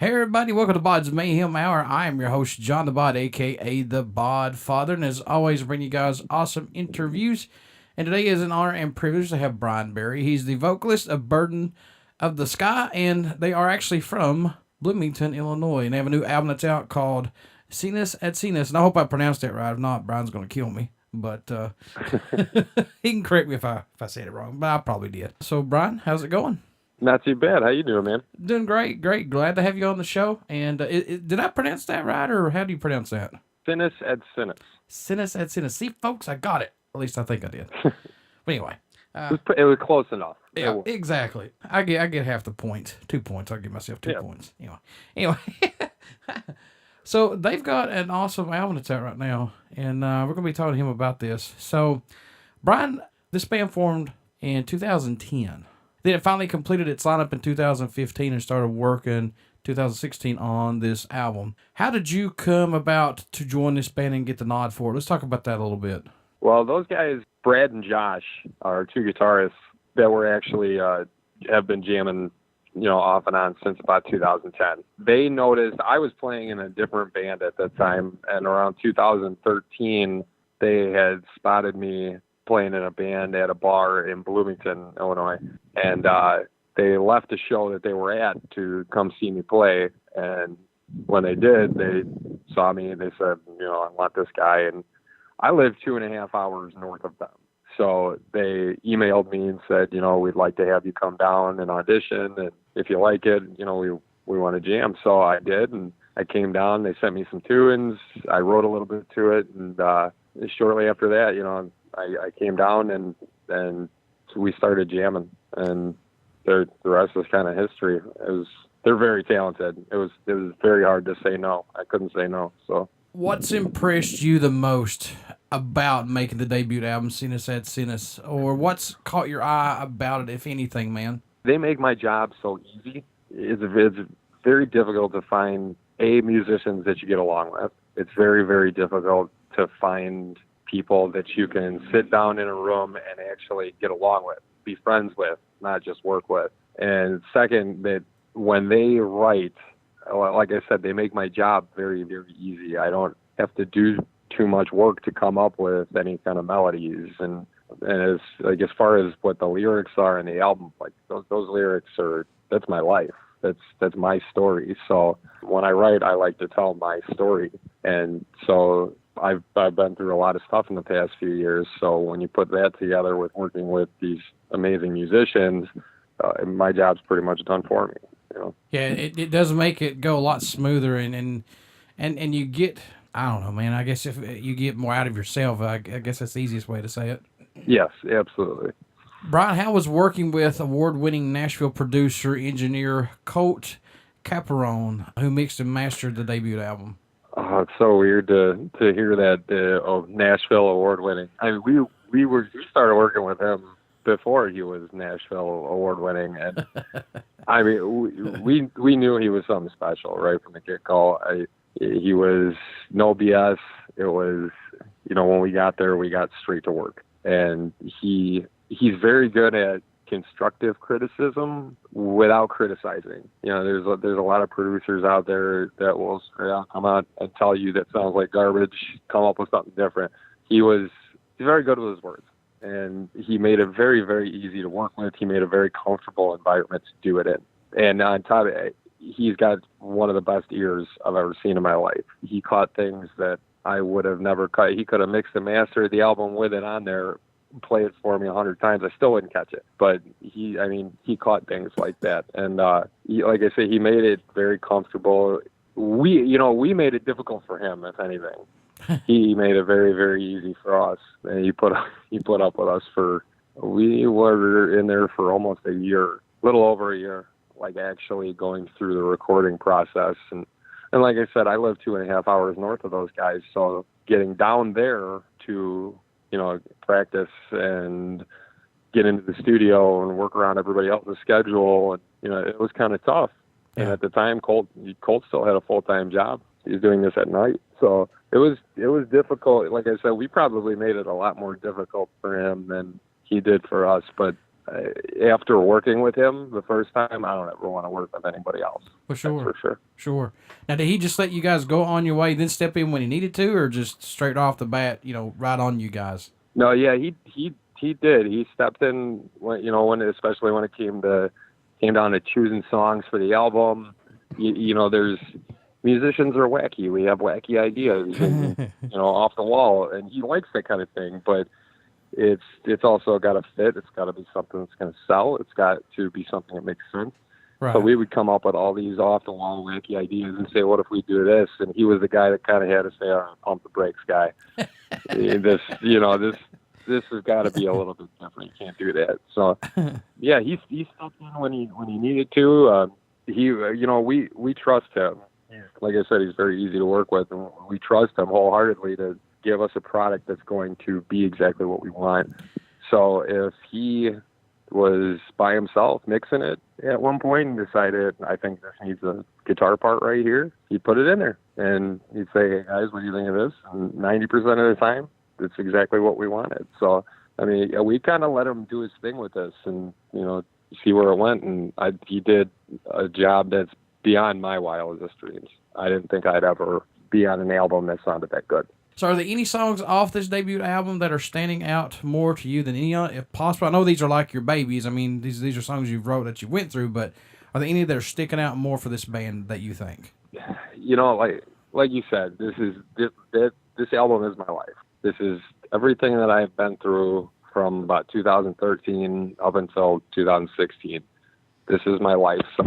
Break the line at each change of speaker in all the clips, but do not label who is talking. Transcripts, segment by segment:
Hey everybody, welcome to BODS Mayhem Hour. I am your host, John the Bod, aka the Bod Father, and as always, I bring you guys awesome interviews. And today is an honor and privilege to have Brian Berry. He's the vocalist of Burden of the Sky, and they are actually from Bloomington, Illinois, and they have a new album that's out called Cinis Ad Cinis. And I hope I pronounced that right. If not, Brian's going to kill me. But he can correct me if I said it wrong, but I probably did. So, Brian, how's it going?
Not too bad. How you doing, man?
Doing great. Glad to have you on the show. And did I pronounce that right, or how do you pronounce that?
Cinis Ad Cinis.
Cinis Ad Cinis. See, folks, I got it. At least I think I did. But anyway.
It was close enough.
Yeah, exactly. I get half the points. 2 points. I'll give myself 2 points. Anyway. So they've got an awesome album that's out right now, and we're going to be talking to him about this. So, Brian, this band formed in 2010. Then it finally completed its lineup in 2015 and started working 2016 on this album. How did you come about to join this band and get the nod for it? Let's talk about that a little bit.
Well, those guys, Brad and Josh, are two guitarists that were actually have been jamming, off and on since about 2010. They noticed I was playing in a different band at that time, and around 2013, they had spotted me playing in a band at a bar in Bloomington, Illinois, and they left a show that they were at to come see me play. And when they did, they saw me and they said, I want this guy. And I live 2.5 hours north of them. So they emailed me and said, we'd like to have you come down and audition. And if you like it, we want to jam. So I did. And I came down. They sent me some tunes. I wrote a little bit to it. And shortly after that, I came down and we started jamming, and the rest was kind of history. They're very talented. It was very hard to say no. I couldn't say no. So
what's impressed you the most about making the debut album Cinis Ad Cinis, or what's caught your eye about it, if anything, man?
They make my job so easy. It's very difficult to find musicians that you get along with. It's very, very difficult to find people that you can sit down in a room and actually get along with, be friends with, not just work with. And second, that when they write, like I said, they make my job very, very easy. I don't have to do too much work to come up with any kind of melodies. And as far as what the lyrics are in the album, like those lyrics that's my life. That's my story. So when I write, I like to tell my story. And so I've been through a lot of stuff in the past few years. So when you put that together with working with these amazing musicians, my job's pretty much done for me.
Yeah, it does make it go a lot smoother, and you get, I don't know, man. I guess if you get more out of yourself, I guess that's the easiest way to say it.
Yes, absolutely.
Brian, how was working with award-winning Nashville producer, engineer Colt Caperone, who mixed and mastered the debut album?
Oh, it's so weird to hear that Nashville award-winning. I mean, we started working with him before he was Nashville award-winning, and I mean, we knew he was something special right from the get-go. He was no BS. It was, when we got there, we got straight to work, and he's very good at constructive criticism without criticizing. There's a lot of producers out there that will straight out come out and tell you that sounds like garbage, come up with something different. He's very good with his words, and he made it very, very easy to work with. He made a very comfortable environment to do it in. And on top of it, he's got one of the best ears I've ever seen in my life. He caught things that I would have never caught. He could have mixed and mastered the album with it on there, play it for me 100 times. I still wouldn't catch it, but he caught things like that. And like I say, he made it very comfortable. We made it difficult for him, if anything. He made it very, very easy for us. And he put up with us we were in there for almost a year, little over a year, like actually going through the recording process. And like I said, I live 2.5 hours north of those guys. So getting down there to, practice and get into the studio and work around everybody else's schedule. And, it was kind of tough. Yeah. And at the time, Colt still had a full-time job. He was doing this at night. So it was difficult. Like I said, we probably made it a lot more difficult for him than he did for us. But after working with him the first time, I don't ever want to work with anybody else.
For sure.
That's for sure.
Sure. Now, did he just let you guys go on your way, then step in when he needed to, or just straight off the bat, right on you guys?
No, yeah, he did. He stepped in when especially when it came down to choosing songs for the album. There's musicians are wacky. We have wacky ideas, and, off the wall, and he likes that kind of thing. But it's also got to fit. It's got to be something that's going to sell. It's got to be something that makes sense.
Right.
So we would come up with all these off the wall wacky ideas and say, "What if we do this?" And he was the guy that kind of had to say, "All right, pump the brakes, guy. This has got to be a little bit different. You can't do that." So, yeah, he stepped in when he needed to. We trust him. Like I said, he's very easy to work with, and we trust him wholeheartedly to give us a product that's going to be exactly what we want. So if he was by himself mixing it at one point and decided, I think this needs a guitar part right here, he'd put it in there, and he'd say, "Hey guys, what do you think of this?" And 90% of the time, it's exactly what we wanted. So, I mean, we kind of let him do his thing with us and, see where it went. And he did a job that's beyond my wildest dreams. I didn't think I'd ever be on an album that sounded that good.
So are there any songs off this debut album that are standing out more to you than any other, if possible? I know these are like your babies. I mean, these are songs you've wrote that you went through, but are there any that are sticking out more for this band that you think?
Like you said, this album is my life. This is everything that I've been through from about 2013 up until 2016. This is my life. So,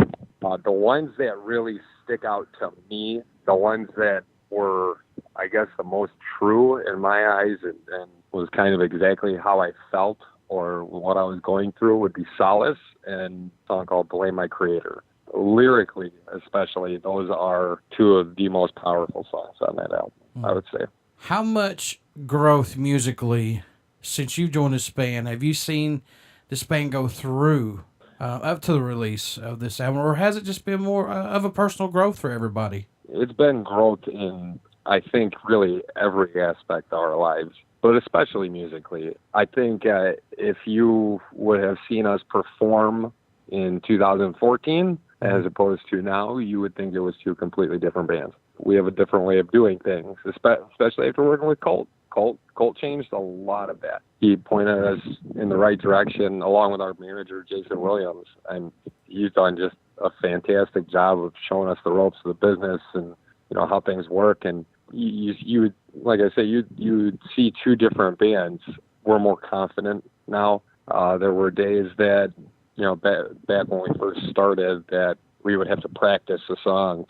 the ones that really stick out to me, the ones that were, I guess, the most true in my eyes and was kind of exactly how I felt or what I was going through, would be Solace and a song called Blame My Creator. Lyrically, especially, those are two of the most powerful songs on that album, I would say.
How much growth musically since you joined this band have you seen this band go through up to the release of this album, or has it just been more of a personal growth for everybody?
It's been growth in, I think, really every aspect of our lives, but especially musically. I think if you would have seen us perform in 2014 as opposed to now, you would think it was two completely different bands. We have a different way of doing things, especially after working with Colt. Colt changed a lot of that. He pointed us in the right direction, along with our manager, Jason Williams, and he's done just a fantastic job of showing us the ropes of the business and, how things work. And you like I say, you see two different bands. We're more confident now. There were days that, back when we first started, that we would have to practice a song,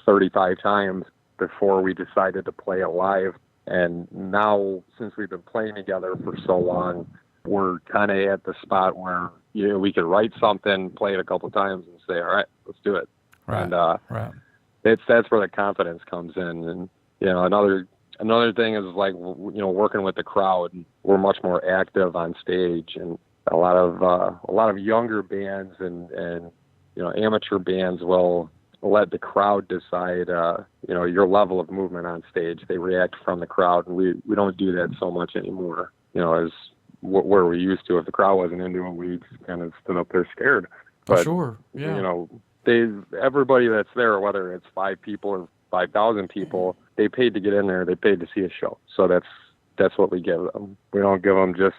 35 times before we decided to play it live. And now, since we've been playing together for so long, we're kind of at the spot where, we could write something, play it a couple times, and say, "All right, let's do it."
Right.
And
right.
That's where the confidence comes in. And another thing is, like, working with the crowd. We're much more active on stage, and a lot of younger bands and amateur bands will let the crowd decide, your level of movement on stage. They react from the crowd, and we don't do that so much anymore, as where we used to. If the crowd wasn't into it, we kind of stood up there scared. But,
sure, yeah.
Everybody that's there, whether it's 5 people or 5,000 people, they paid to get in there. They paid to see a show. So that's what we give them. We don't give them just,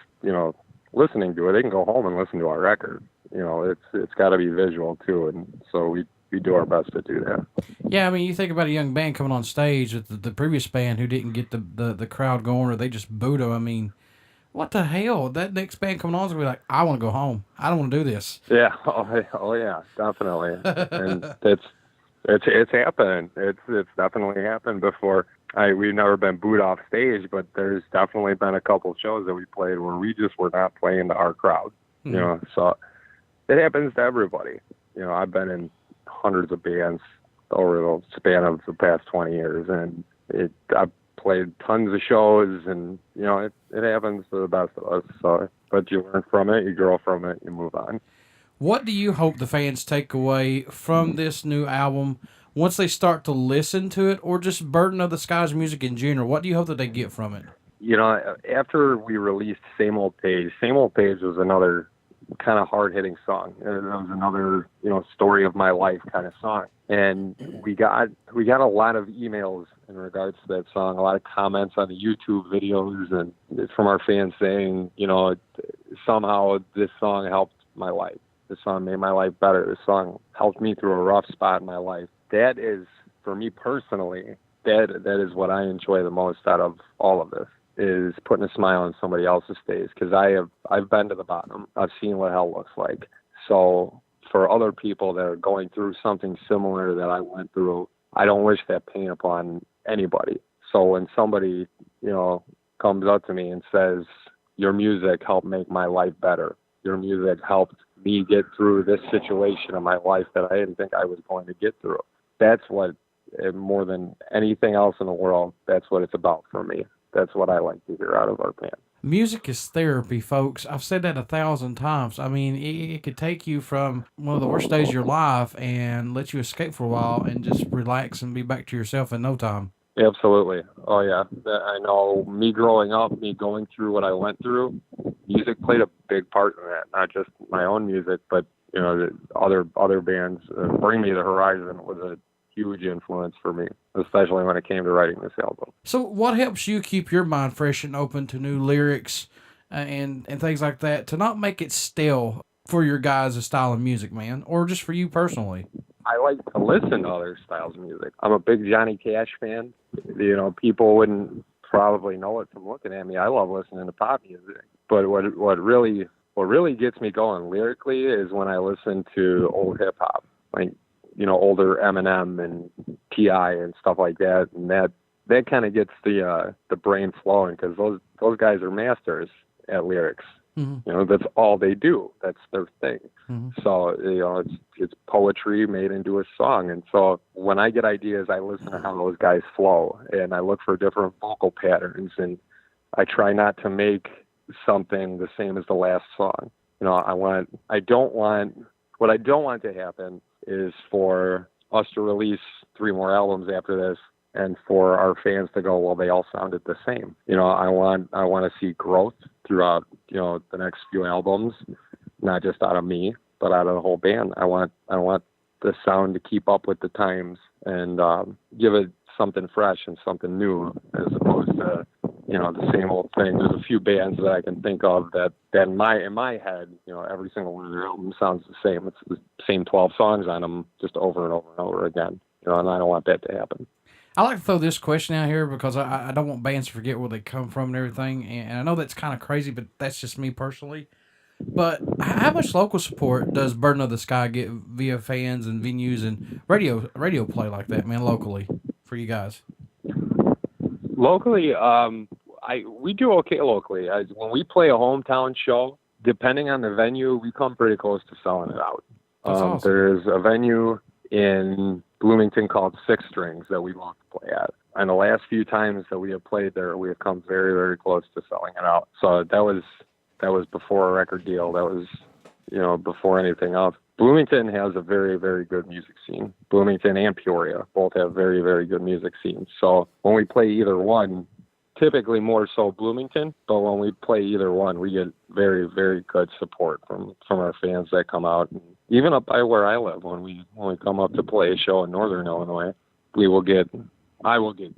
listening to it. They can go home and listen to our record. It's got to be visual too, and so we do our best to do that.
Yeah, I mean, you think about a young band coming on stage with the previous band who didn't get the crowd going, or they just booed them. I mean, what the hell? That next band coming on is going to be like, "I want to go home. I don't want to do this."
Yeah. Oh yeah, definitely. And it's happened. It's definitely happened before. We've never been booed off stage, but there's definitely been a couple shows that we played where we just were not playing to our crowd. So it happens to everybody. I've been in hundreds of bands over the span of the past 20 years, and I've played tons of shows, and it happens to the best of us. So, but you learn from it, you grow from it, you move on.
What do you hope the fans take away from this new album once they start to listen to it, or just Burden of the Skies music in general? What do you hope that they get from it?
After we released Same Old Page was another kind of hard-hitting song. It was another, story of my life kind of song. And we got a lot of emails in regards to that song, a lot of comments on the YouTube videos and from our fans saying, somehow this song helped my life. This song made my life better. This song helped me through a rough spot in my life. That is, for me personally, that is what I enjoy the most out of all of this, is putting a smile on somebody else's face, because I've been to the bottom. I've seen what hell looks like. So for other people that are going through something similar that I went through, I don't wish that pain upon anybody. So when somebody, comes up to me and says, your music helped make my life better, your music helped me get through this situation in my life that I didn't think I was going to get through, that's what, more than anything else in the world, that's what it's about for me. That's what I like to hear out of our band.
Music is therapy, folks. I've said that 1,000 times. I mean, it could take you from one of the worst days of your life and let you escape for a while and just relax and be back to yourself in no time.
Absolutely. Oh, yeah. I know, me growing up, me going through what I went through, music played a big part in that. Not just my own music, but, the other bands. Bring Me the Horizon was a huge influence for me, especially when it came to writing this album.
So what helps you keep your mind fresh and open to new lyrics and things like that, to not make it stale for your guys' style of music, man, or just for you personally?
I like to listen to other styles of music. I'm a big Johnny Cash fan. People wouldn't probably know it from looking at me. I love listening to pop music. But what really gets me going lyrically is when I listen to old hip hop, like, older Eminem and T.I. and stuff like that. And that kind of gets the brain flowing, because those guys are masters at lyrics. Mm-hmm. That's all they do. That's their thing. Mm-hmm. So, it's poetry made into a song. And so when I get ideas, I listen to how those guys flow, and I look for different vocal patterns, and I try not to make something the same as the last song. What I don't want to happen is for us to release 3 more albums after this and for our fans to go, well, they all sounded the same. I want to see growth throughout, the next few albums, not just out of me, but out of the whole band. I want the sound to keep up with the times and give it something fresh and something new, as opposed to, the same old thing. There's a few bands that I can think of that in my head, every single one of their albums sounds the same. It's the same 12 songs on them, just over and over and over again. And I don't want that to happen.
I like to throw this question out here because I don't want bands to forget where they come from and everything. And I know that's kind of crazy, but that's just me personally. But how much local support does Burden of the Sky get via fans and venues and radio play like that, man, locally for you guys?
Locally, we do okay locally. When we play a hometown show, depending on the venue, we come pretty close to selling it out. Awesome. There's a venue in Bloomington called Six Strings that we love to play at. And the last few times that we have played there, we have come very, very close to selling it out. So that was before a record deal. That was, before anything else. Bloomington has a very, very good music scene. Bloomington and Peoria both have very, very good music scenes. So when we play either one, typically more so Bloomington, but when we play either one, we get very, very good support from our fans that come out. And even up by where I live, when we come up to play a show in Northern Illinois, I will get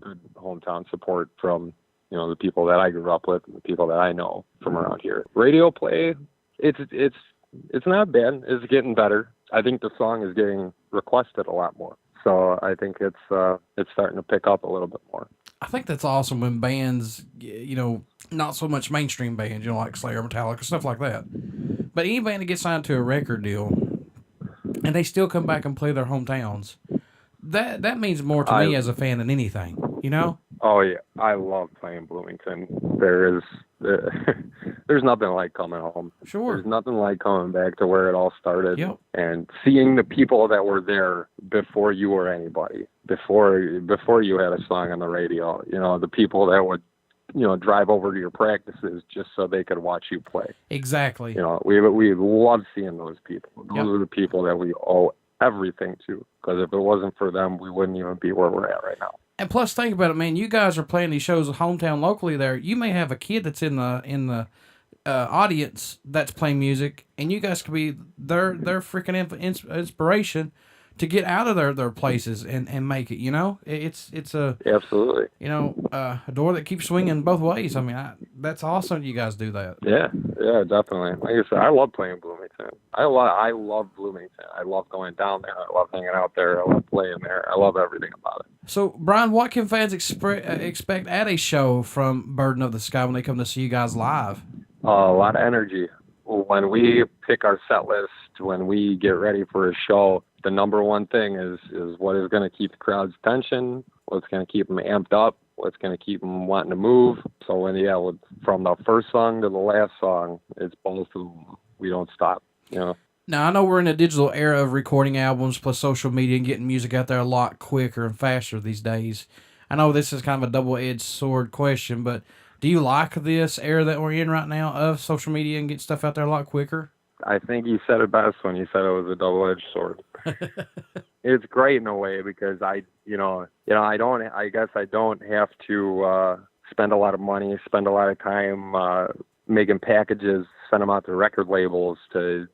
good hometown support from, the people that I grew up with and the people that I know from around here. Radio play, it's not bad. It's getting better. I think the song is getting requested a lot more. So I think it's starting to pick up a little bit more.
I think that's awesome when bands, not so much mainstream bands, like Slayer, Metallica, stuff like that. But any band that gets signed to a record deal and they still come back and play their hometowns, that means more to me as a fan than anything,
Oh, yeah. I love playing Bloomington. There's nothing like coming home.
Sure.
There's nothing like coming back to where it all started.
Yep.
And seeing the people that were there before you were anybody, before you had a song on the radio, the people that would, drive over to your practices just so they could watch you play.
Exactly.
We love seeing those people. Those
Yep.
are the people that we owe everything to, because if it wasn't for them, we wouldn't even be where we're at right now.
And plus, think about it, man. You guys are playing these shows hometown locally. There, you may have a kid that's in the audience that's playing music, and you guys could be their freaking inspiration to get out of their places and make it. You know, it's a
Absolutely.
you know a door that keeps swinging both ways. I mean, that's awesome. You guys do that.
Yeah, yeah, definitely. Like I said, I love playing Bloomington. I love Bloomington. I love going down there. I love hanging out there. I love playing there. I love everything about it.
So, Brian, what can fans expect at a show from Burden of the Sky when they come to see you guys live?
A lot of energy. When we pick our set list, when we get ready for a show, the number one thing is what is going to keep the crowd's attention, what's going to keep them amped up, what's going to keep them wanting to move. So from the first song to the last song, it's both of them. We don't stop, you know.
Now, I know we're in a digital era of recording albums plus social media and getting music out there a lot quicker and faster these days. I know this is kind of a double-edged sword question, but do you like this era that we're in right now of social media and get stuff out there a lot quicker?
I think you said it best when you said it was a double-edged sword. It's great in a way because I guess I don't have to spend a lot of money, spend a lot of time making packages, send them out to record labels to,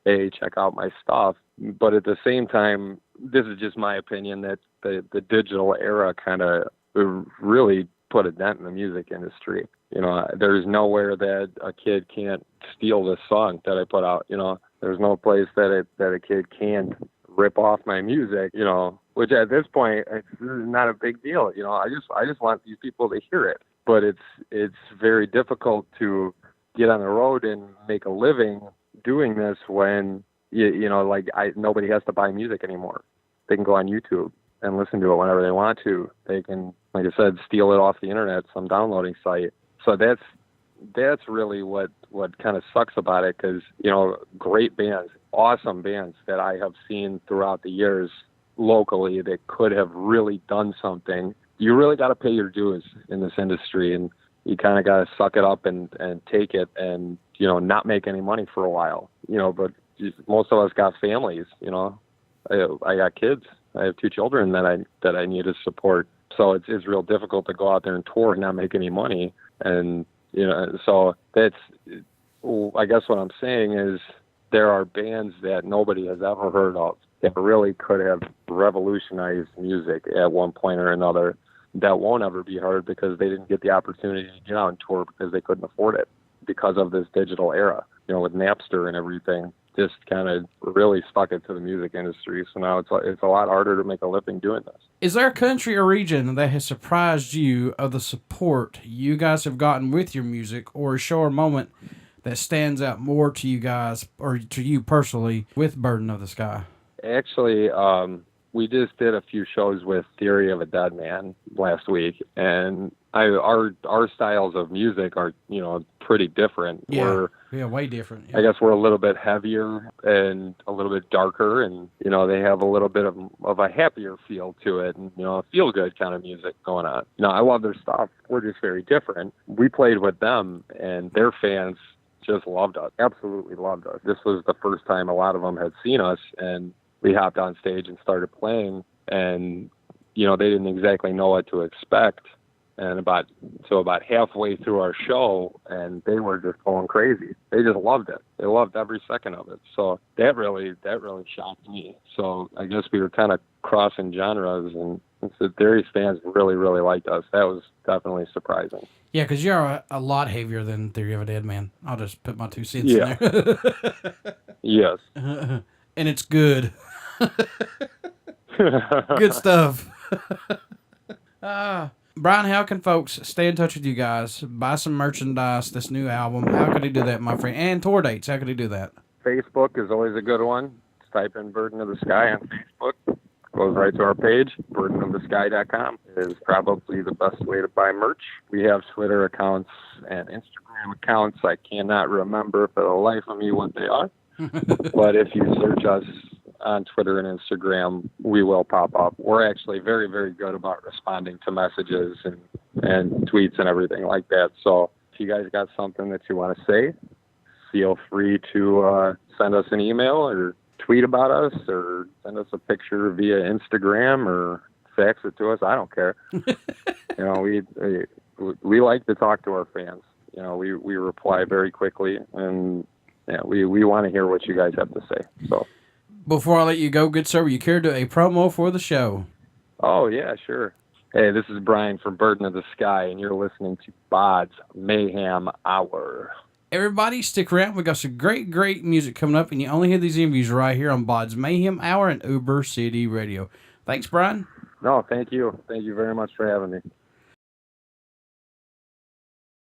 hey, check out my stuff. But at the same time, this is just my opinion that the digital era kind of really put a dent in the music industry. There's nowhere that a kid can't steal this song that I put out. There's no place that a kid can't rip off my music, which at this point, it's not a big deal. I just want these people to hear it. But it's very difficult to get on the road and make a living doing this when, nobody has to buy music anymore. They can go on YouTube and listen to it whenever they want to. They can, like I said, steal it off the internet, some downloading site. So that's really what kind of sucks about it, because, great bands, awesome bands that I have seen throughout the years locally that could have really done something. You really got to pay your dues in this industry, and you kind of got to suck it up and take it and, not make any money for a while, but most of us got families, I got kids. I have 2 children that I need to support. So it's real difficult to go out there and tour and not make any money. And, so that's, I guess what I'm saying is there are bands that nobody has ever heard of that really could have revolutionized music at one point or another that won't ever be heard because they didn't get the opportunity to get out and tour because they couldn't afford it because of this digital era, with Napster and everything. Just kind of really stuck it to the music industry. So now it's a lot harder to make a living doing this.
Is there a country or region that has surprised you of the support you guys have gotten with your music, or a show or moment that stands out more to you guys or to you personally with Burden of the Sky?
Actually, we just did a few shows with Theory of a Dead Man last week, and our styles of music are, pretty different.
Yeah, way different. Yeah.
I guess we're a little bit heavier and a little bit darker, and, they have a little bit of a happier feel to it, and, feel good kind of music going on. I love their stuff. We're just very different. We played with them, and their fans just loved us, absolutely loved us. This was the first time a lot of them had seen us, and we hopped on stage and started playing, and, they didn't exactly know what to expect. And about halfway through our show, and they were just going crazy. They just loved it. They loved every second of it. So that really shocked me. So I guess we were kind of crossing genres, and the Theory's fans really, really liked us. That was definitely surprising.
Yeah, because you're a lot heavier than Theory of a Dead Man. I'll just put my 2 cents in there.
Yes.
And it's good. Good stuff. Brian, how can folks stay in touch with you guys, buy some merchandise, this new album? How can they do that, my friend? And tour dates, how can they do that?
Facebook is always a good one. Just type in Burden of the Sky on Facebook. Goes right to our page. burdenofthesky.com is probably the best way to buy merch. We have Twitter accounts and Instagram accounts. I cannot remember for the life of me what they are. But if you search us on Twitter and Instagram, we will pop up. We're actually very, very good about responding to messages and tweets and everything like that. So if you guys got something that you want to say, feel free to send us an email or tweet about us or send us a picture via Instagram or fax it to us. I don't care. We like to talk to our fans. we reply very quickly, and yeah, we want to hear what you guys have to say. So
Before I let you go, good sir, will you care to do a promo for the show?
oh yeah, sure. Hey, this is Brian from Burden of the Sky, and you're listening to BODS Mayhem Hour.
Everybody, stick around. We got some great music coming up, and you only hear these interviews right here on BODS Mayhem Hour and Uber City Radio. Thanks, Brian.
No, thank you. Thank you very much for having me.